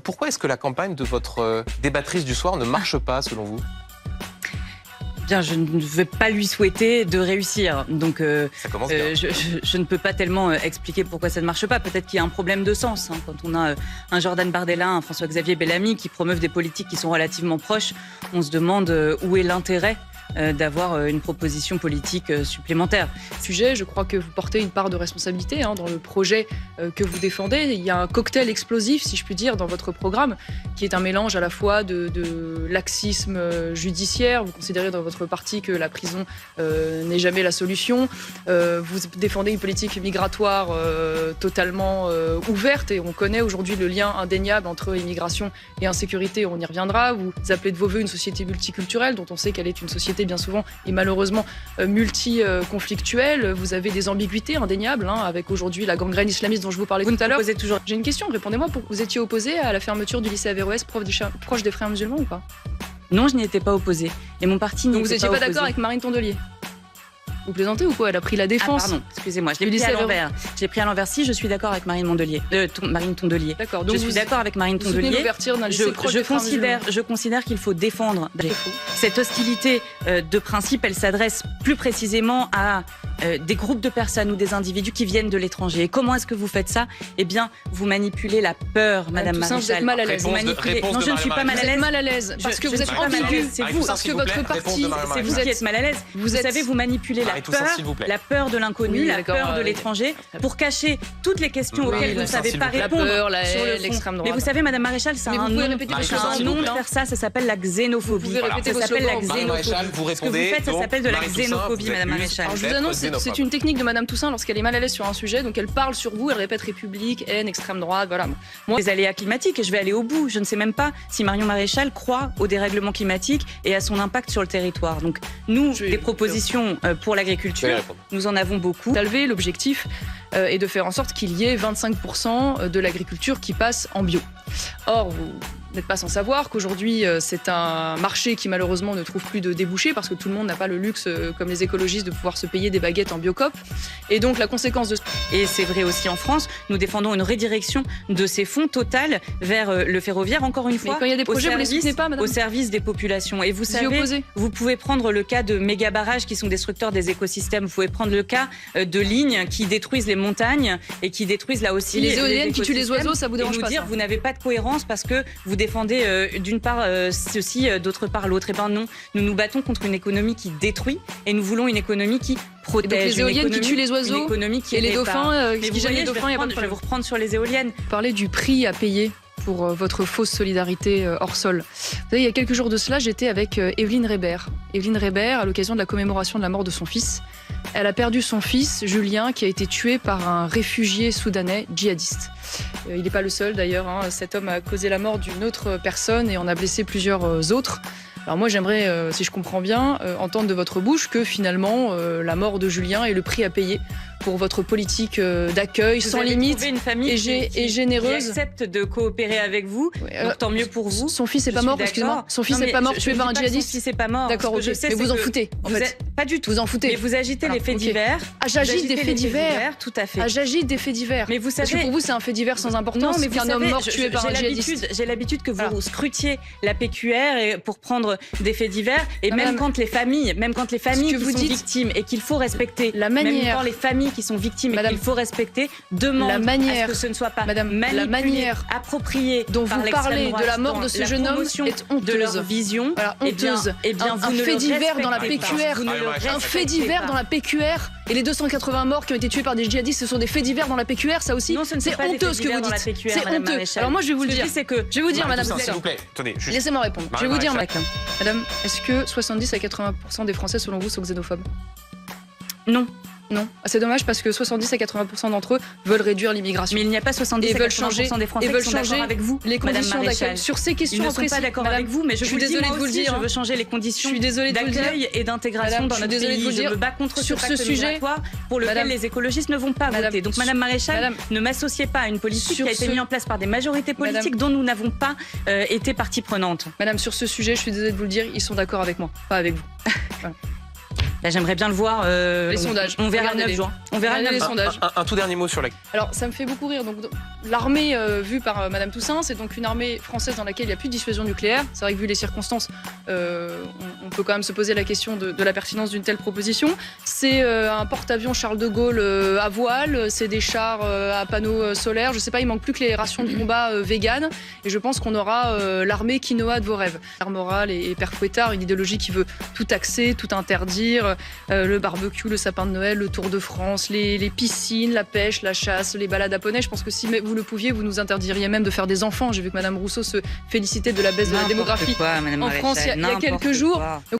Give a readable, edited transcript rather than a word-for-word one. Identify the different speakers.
Speaker 1: Pourquoi est-ce que la campagne de votre débattrice du soir ne marche pas, selon vous?
Speaker 2: Bien, je ne vais pas lui souhaiter de réussir. Donc,
Speaker 1: Ça commence bien.
Speaker 2: je ne peux pas tellement expliquer pourquoi ça ne marche pas. Peut-être qu'il y a un problème de sens. Quand on a un Jordan Bardella, un François-Xavier Bellamy qui promeuvent des politiques qui sont relativement proches, on se demande où est l'intérêt d'avoir une proposition politique supplémentaire.
Speaker 3: Sujet, je crois que vous portez une part de responsabilité dans le projet que vous défendez. Il y a un cocktail explosif, si je puis dire, dans votre programme, qui est un mélange à la fois de laxisme judiciaire. Vous considérez dans votre parti que la prison n'est jamais la solution. Vous défendez une politique migratoire totalement ouverte, et on connaît aujourd'hui le lien indéniable entre immigration et insécurité. On y reviendra. Vous appelez de vos voeux une société multiculturelle, dont on sait qu'elle est une société bien souvent et malheureusement multi-conflictuelle. Vous avez des ambiguïtés indéniables, avec aujourd'hui la gangrène islamiste dont je vous parlais tout à l'heure. J'ai une question, répondez-moi. Vous étiez opposé à la fermeture du lycée Averroès, proche des frères musulmans, ou pas?
Speaker 2: Non, je n'y étais pas opposée. Et mon parti n'y était pas opposé.
Speaker 3: Donc vous n'étiez pas d'accord avec Marine Tondelier? Vous plaisantez ou quoi? Elle a pris la défense.
Speaker 2: Pardon, excusez-moi, je l'ai pris à l'envers. J'ai pris à l'envers. Si, je suis d'accord avec Marine Tondelier.
Speaker 3: D'accord. Donc
Speaker 2: je suis d'accord avec Marine Tondelier.
Speaker 3: L'ouverture d'un lycée proche des frères musulmans.
Speaker 2: Je considère qu'il faut défendre cette hostilité de principe. Elle s'adresse plus précisément à des groupes de personnes ou des individus qui viennent de l'étranger. Et comment est-ce que vous faites ça? Eh bien, vous manipulez la peur, Madame Maréchal.
Speaker 3: Vous êtes mal à l'aise.
Speaker 2: Non, je ne suis pas mal à l'aise.
Speaker 3: Vous êtes mal à l'aise parce que vous êtes ambigu.
Speaker 2: C'est vous,
Speaker 3: parce que votre parti,
Speaker 2: c'est vous qui êtes mal à l'aise. Vous savez, vous manipulez la peur de l'inconnu, la peur de l'étranger, pour cacher toutes les questions auxquelles vous ne savez pas répondre. sur le fond. Mais vous savez, Madame Maréchal, ça a un nom de faire ça. Ça s'appelle la xénophobie.
Speaker 3: Ça
Speaker 2: s'appelle la xénophobie.
Speaker 1: Vous
Speaker 2: Ce que vous faites, ça s'appelle de la xénophobie, Madame Maréchal.
Speaker 3: Alors, je vous annonce, c'est une technique de Madame Toussaint lorsqu'elle est mal à l'aise sur un sujet. Donc elle parle sur vous, elle répète République, haine, extrême droite, voilà.
Speaker 2: Moi, les aléas climatiques, et je vais aller au bout. Je ne sais même pas si Marion Maréchal croit au dérèglement climatique et à son impact sur le territoire. Donc nous, des propositions pour l'agriculture, nous en avons beaucoup.
Speaker 3: L'objectif est de faire en sorte qu'il y ait 25% de l'agriculture qui passe en bio. Or, vous n'êtes pas sans savoir qu'aujourd'hui, c'est un marché qui malheureusement ne trouve plus de débouchés parce que tout le monde n'a pas le luxe, comme les écologistes, de pouvoir se payer des baguettes en Biocop. Et donc, la conséquence de...
Speaker 2: Et c'est vrai aussi en France, nous défendons une redirection de ces fonds total vers le ferroviaire, encore une fois.
Speaker 3: Mais quand il y a des projets, vous ne les soutenez pas, madame?
Speaker 2: Au service des populations. Et vous savez, vous pouvez prendre le cas de méga barrages qui sont destructeurs des écosystèmes. Vous pouvez prendre le cas de lignes qui détruisent les montagnes et qui détruisent là aussi
Speaker 3: les éoliennes qui tuent les oiseaux, ça vous dérange pas?
Speaker 2: Vous n'avez pas de cohérence parce que vous défendez d'une part ceci, d'autre part l'autre. Et ben non, nous nous battons contre une économie qui détruit et nous voulons une économie qui protège.
Speaker 3: Et donc les éoliennes qui tuent les oiseaux
Speaker 2: qui
Speaker 3: et les dauphins
Speaker 2: qui gênent les dauphins, je vais vous reprendre sur les éoliennes.
Speaker 3: Parler du prix à payer pour votre fausse solidarité hors sol. Vous savez, il y a quelques jours de cela, j'étais avec Évelyne Reber. Évelyne Reber, à l'occasion de la commémoration de la mort de son fils, elle a perdu son fils, Julien, qui a été tué par un réfugié soudanais djihadiste. Il n'est pas le seul d'ailleurs, cet homme a causé la mort d'une autre personne et en a blessé plusieurs autres. Alors moi j'aimerais, si je comprends bien, entendre de votre bouche que finalement la mort de Julien est le prix à payer pour votre politique d'accueil sans limite
Speaker 2: une famille
Speaker 3: et généreuse.
Speaker 2: Qui accepte de coopérer avec vous, donc tant mieux pour vous.
Speaker 3: Son fils n'est pas mort, excusez-moi. Son fils n'est pas mort tué par un djihadiste.
Speaker 2: Son fils n'est pas mort.
Speaker 3: D'accord, ok. Mais vous en foutez, en fait.
Speaker 2: Pas du tout.
Speaker 3: Vous en foutez.
Speaker 2: Mais vous agitez les faits divers.
Speaker 3: Ah, j'agite des faits divers.
Speaker 2: Tout à fait.
Speaker 3: Ah, j'agite des faits divers.
Speaker 2: Mais vous savez,
Speaker 3: parce que pour vous, c'est un fait divers sans importance.
Speaker 2: Non, mais
Speaker 3: qu'un homme mort tué par un djihadiste.
Speaker 2: J'ai l'habitude que vous scrutiez la PQR pour prendre des faits divers. Et même quand les familles qui sont victimes et qu'il faut respecter,
Speaker 3: la manière,
Speaker 2: même quand les familles qui sont victimes et qu'il faut respecter, demandent à ce que ce ne soit pas manipulé,
Speaker 3: la manière
Speaker 2: appropriée
Speaker 3: dont vous parlez de la mort de ce jeune homme est honteuse.
Speaker 2: De leur vision,
Speaker 3: voilà, honteuse. Un fait divers dans la PQR, un fait divers dans la PQR. Et les 280 morts qui ont été tués par des djihadistes, ce sont des faits divers dans la PQR, ça aussi. C'est honteux ce que vous dites. C'est honteux. Alors moi je vais vous le dire. Je vais vous dire, madame.
Speaker 1: S'il vous plaît, tenez.
Speaker 3: Laissez-moi répondre. Je vais vous dire, madame, est-ce que 70 à 80% des Français, selon vous, sont xénophobes?
Speaker 2: Non.
Speaker 3: Non. C'est dommage parce que 70 à 80% d'entre eux veulent réduire l'immigration.
Speaker 2: Mais il n'y a pas 70 à 80% des Français qui sont d'accord avec vous,
Speaker 3: les conditions d'accueil. Sur ces questions précises.
Speaker 2: Ils ne sont pas d'accord avec vous, mais je suis désolée de vous le dire. Je veux changer les conditions d'accueil et d'intégration dans notre pays. Je me bats contre ce pacte migratoire pour lequel les écologistes ne vont pas voter. Donc Madame Maréchal, ne m'associez pas à une politique qui a été mise en place par des majorités politiques dont nous n'avons pas été partie prenante.
Speaker 3: Madame, sur ce sujet, je suis désolée de vous le dire, ils sont d'accord avec moi, pas avec vous.
Speaker 2: Là, j'aimerais bien le voir.
Speaker 3: Les sondages.
Speaker 2: On verra le 9 juin. On verra
Speaker 3: les sondages.
Speaker 1: Un tout dernier mot sur la...
Speaker 3: Alors, ça me fait beaucoup rire. Donc, l'armée vue par Madame Toussaint, c'est donc une armée française dans laquelle il n'y a plus de dissuasion nucléaire. C'est vrai que vu les circonstances, on peut quand même se poser la question de la pertinence d'une telle proposition. C'est un porte-avions Charles de Gaulle à voile, c'est des chars à panneaux solaires. Je sais pas, il manque plus que les rations de combat véganes. Et je pense qu'on aura l'armée quinoa de vos rêves. Moral et Père Fouettard, une idéologie qui veut tout taxer, tout interdire, le barbecue, le sapin de Noël, le Tour de France, les piscines, la pêche, la chasse, les balades à poney. Je pense que si vous le pouviez, vous nous interdiriez même de faire des enfants. J'ai vu que Madame Rousseau se félicitait de la baisse de la démographie en France il y a quelques jours.